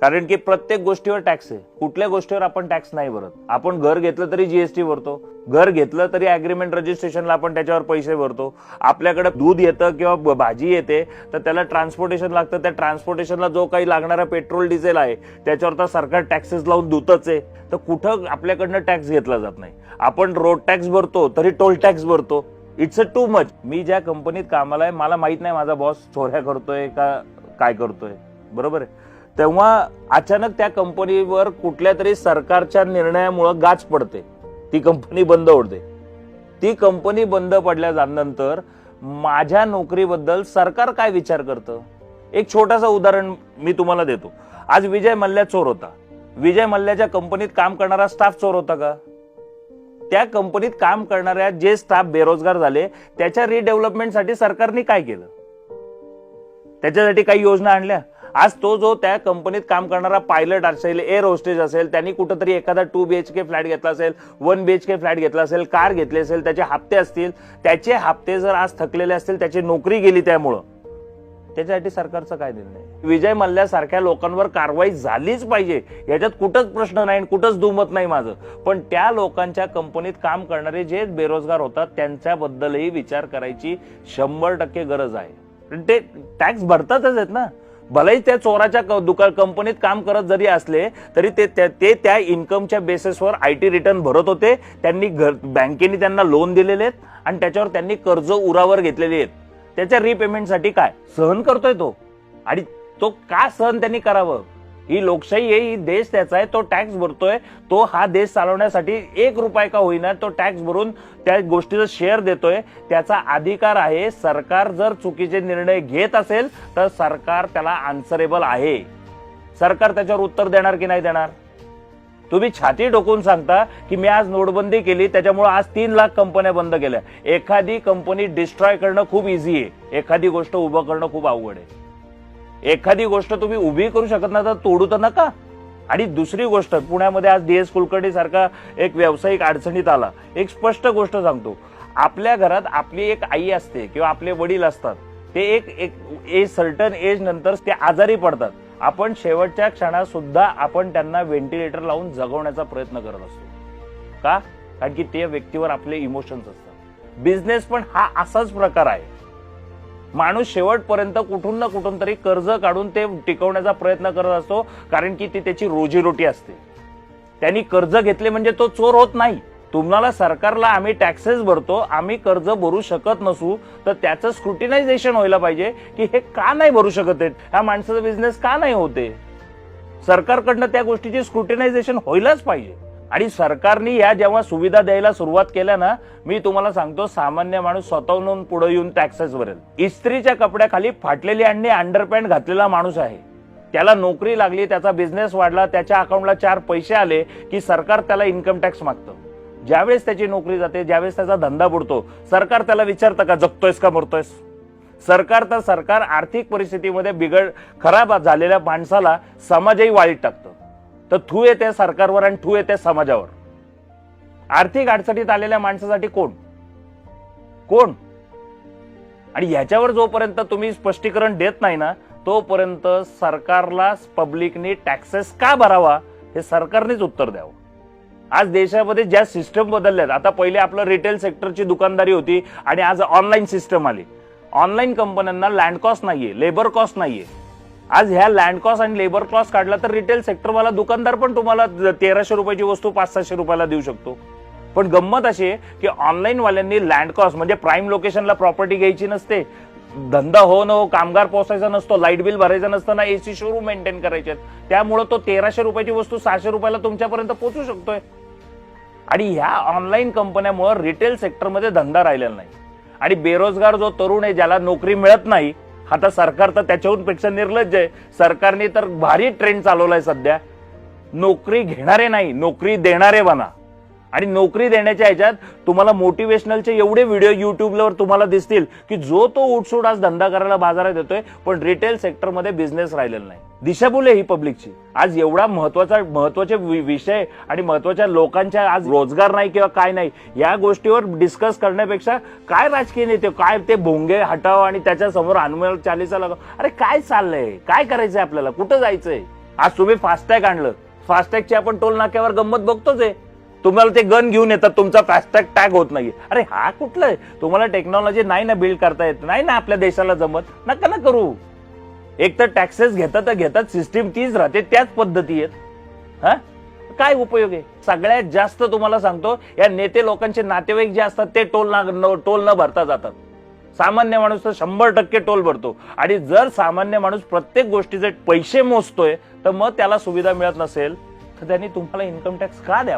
कारण की प्रत्येक गोष्टीवर टॅक्स आहे. कुठल्या गोष्टीवर आपण टॅक्स नाही भरत. आपण घर घेतलं तरी जीएसटी भरतो, घर घेतलं तरी अग्रीमेंट रजिस्ट्रेशनला आपण त्याच्यावर पैसे भरतो. आपल्याकडे दूध येतं किंवा भाजी येते तर त्याला ट्रान्सपोर्टेशन लागतं. त्या ट्रान्सपोर्टेशनला जो काही लागणारा पेट्रोल डिझेल आहे त्याच्यावर तर सरकार टॅक्सेस लावून दूतच आहे. तर कुठं आपल्याकडनं टॅक्स घेतला जात नाही. आपण रोड टॅक्स भरतो तरी टोल टॅक्स भरतो. It's a too much. मी ज्या कंपनीत कामाला आहे मला माहित नाही माझा बॉस चोऱ्या करतोय का काय करतोय, बरोबर आहे. तेव्हा अचानक त्या कंपनीवर कुठल्या तरी सरकारच्या निर्णयामुळे गाज पडते, ती कंपनी बंद होते. ती कंपनी बंद पडल्यानंतर माझ्या नोकरीबद्दल सरकार काय विचार करतं. एक छोटासा उदाहरण मी तुम्हाला देतो. आज विजय मल्ल्या चोर होता. विजय मल्ल्याच्या कंपनीत काम करणारा स्टाफ चोर होता का? त्या कंपनीत काम करणाऱ्या जे स्टाफ बेरोजगार झाले त्याच्या रिडेव्हलपमेंटसाठी सरकारने काय केलं? त्याच्यासाठी काही योजना आणल्या? आज तो जो त्या कंपनीत काम करणारा पायलट असेल, एअर होस्टेस असेल, त्यांनी कुठंतरी एखादा 2 BHK फ्लॅट घेतला असेल, 1 BHK फ्लॅट घेतला असेल, कार घेतली असेल, त्याचे हप्ते असतील, त्याचे हप्ते जर आज थकलेले असतील, त्याची नोकरी गेली त्यामुळं, त्याच्यासाठी सरकारचा काय निर्णय? विजय मल्ल्यासारख्या लोकांवर कारवाई झालीच पाहिजे, याच्यात कुठंच प्रश्न नाही, कुठंच दुमत नाही माझं. पण त्या लोकांच्या कंपनीत काम करणारे जे बेरोजगार होतात त्यांच्याबद्दलही विचार करायची 100% गरज आहे. ते टॅक्स भरतातच आहेत ना. भलेही त्या चोराच्या कंपनीत काम करत जरी असले तरी ते त्या इन्कमच्या बेसिसवर IT रिटर्न भरत होते. त्यांनी बँकेने त्यांना लोन दिलेले आहेत आणि त्याच्यावर त्यांनी कर्ज उरावर घेतलेले आहेत. त्याच्या रिपेमेंटसाठी काय सहन करतोय तो, आणि तो का सहन त्यांनी करावं? ही लोकशाही आहे, ही देश त्याचा आहे, तो टॅक्स भरतोय. तो हा देश चालवण्यासाठी 1 रुपया का होईना तो टॅक्स भरून त्या गोष्टीचा शेअर देतोय. त्याचा अधिकार आहे. सरकार जर चुकीचे निर्णय घेत असेल तर सरकार त्याला आन्सरेबल आहे. सरकार त्याच्यावर उत्तर देणार की नाही देणार? तुम्ही छाती ठोकून सांगता की मी आज नोटबंदी केली त्याच्यामुळे आज 3 लाख कंपन्या बंद केल्या. एखादी कंपनी डिस्ट्रॉय करणं खूप इझी आहे, एखादी गोष्ट उभं करणं खूप अवघड आहे. एखादी गोष्ट तुम्ही उभी करू शकत नाही तर तोडू तर नका. आणि दुसरी गोष्ट, पुण्यामध्ये आज DS कुलकर्णी सारखा एक व्यावसायिक अडचणीत आला. एक स्पष्ट गोष्ट सांगतो, आपल्या घरात आपली एक आई असते किंवा आपले वडील असतात, ते एक सर्टन एज नंतर ते आजारी पडतात. आपण शेवटच्या क्षणात सुद्धा आपण त्यांना व्हेंटिलेटर लावून जगवण्याचा प्रयत्न करत असतो. का? कारण की त्या व्यक्तीवर आपले इमोशन्स असतात. बिझनेस पण हा असाच प्रकार आहे. माणूस शेवटपर्यंत कुठून ना कुठून तरी कर्ज काढून ते टिकवण्याचा प्रयत्न करत असतो, कारण की ती त्याची रोजीरोटी असते. त्यांनी कर्ज घेतले म्हणजे तो चोर होत नाही. तुम्हाला सरकारला आम्ही टॅक्सेस भरतो, आम्ही कर्ज भरू शकत नसू तर त्याचं स्क्रुटिनायझेशन व्हायला पाहिजे की हे का नाही भरू शकत आहेत, ह्या माणसाचा बिझनेस का नाही होते. सरकारकडनं त्या गोष्टीची स्क्रुटिनायझेशन व्हायलाच पाहिजे. आणि सरकारने या जेव्हा सुविधा द्यायला सुरुवात केल्या ना, मी तुम्हाला सांगतो सामान्य माणूस स्वतःहून पुढे येऊन टॅक्सेस भरेल. इस्त्रीच्या कपड्याखाली फाटलेली आणि अंडरपॅन्ट घातलेला माणूस आहे, त्याला नोकरी लागली, त्याचा बिझनेस वाढला, त्याच्या अकाउंटला 4 पैसे आले की सरकार त्याला इन्कम टॅक्स मागतं. ज्यावेळेस त्याची नोकरी जाते, ज्यावेळेस त्याचा धंदा बुडतो, सरकार त्याला विचारतं का जगतोयस का मरतोयस? सरकार आर्थिक परिस्थितीमध्ये खराब झालेल्या माणसाला समाजही वाळीत टाकतं. तर थू येते सरकारवर आणि थू येते समाजावर. आर्थिक अडचणीत आलेल्या माणसासाठी कोण? आणि ह्याच्यावर जोपर्यंत तुम्ही स्पष्टीकरण देत नाही ना, तोपर्यंत सरकारला पब्लिकने टॅक्सेस का भरावा हे सरकारनेच उत्तर द्यावं. आज देशामध्ये ज्या सिस्टम बदलल्यात, आता पहिले आपलं रिटेल सेक्टरची दुकानदारी होती आणि आज ऑनलाईन सिस्टम आली. ऑनलाईन कंपन्यांना लँड कॉस्ट नाहीये, लेबर कॉस्ट नाहीये. आज ह्या लँड कॉस्ट आणि लेबर कॉस्ट काढला तर रिटेल सेक्टरवाला दुकानदार पण तुम्हाला 1300 रुपयाची वस्तू 500-600 रुपयाला देऊ शकतो. पण गंमत अशी आहे की ऑनलाईन वाल्यांनी लँड कॉस्ट म्हणजे प्राईम लोकेशनला प्रॉपर्टी घ्यायची नसते, धंदा हो न हो, कामगार पोहोचायचा नसतो, लाईट बिल भरायचं नसतं ना, AC शोरूम मेंटेन करायचे. त्यामुळे तो 1300 रुपयाची वस्तू 600 रुपयाला तुमच्यापर्यंत पोहोचू शकतोय. आणि ह्या ऑनलाईन कंपन्यामुळे रिटेल सेक्टरमध्ये धंदा राहिलेला नाही. आणि बेरोजगार जो तरुण आहे, ज्याला नोकरी मिळत नाही, आता सरकार तर त्याच्याहून पेक्षा निर्लज्ज आहे. सरकारने तर भारी ट्रेंड चालवलाय सध्या. नोकरी घेणारे नाही, नोकरी देणारे बना. आणि नोकरी देण्याच्या ह्याच्यात तुम्हाला मोटिवेशनलचे एवढे व्हिडिओ युट्यूबवर तुम्हाला दिसतील की जो तो उठसूट आज धंदा करायला बाजारात येतोय, पण रिटेल सेक्टरमध्ये बिझनेस राहिलेला नाही. दिशाभूल आहे ही पब्लिकची. आज एवढा महत्वाचे विषय आणि महत्वाच्या लोकांच्या आज रोजगार नाही किंवा काय नाही, या गोष्टीवर डिस्कस करण्यापेक्षा काय राजकीय नेते, काय ते भोंगे हटाव आणि त्याच्या समोर हनुमान चालीसा लागाव. अरे काय चाललंय, काय करायचंय आपल्याला, कुठं जायचंय? आज तुम्ही फास्टॅग आणलं, फास्टॅगची आपण टोल नाक्यावर गंमत बघतोच आहे. तुम्हाला ते गन घेऊन येतात, तुमचा फास्टॅग टॅग होत नाही. अरे हा कुठलं आहे? तुम्हाला टेक्नॉलॉजी नाही ना बिल्ड करता येत, नाही ना आपल्या देशाला जमत, नका ना करू. एक तर टॅक्सेस घेतात, सिस्टीम तीच राहते, त्याच पद्धती आहेत. हा काय उपयोग आहे? सगळ्यात जास्त तुम्हाला सांगतो, या नेते लोकांचे नातेवाईक जे असतात ते टोल न भरता जातात. सामान्य माणूस तर 100% टोल भरतो. आणि जर सामान्य माणूस प्रत्येक गोष्टीचे पैसे मोजतोय, तर मग त्याला सुविधा मिळत नसेल, तर त्यांनी तुम्हाला इन्कम टॅक्स का द्यावा?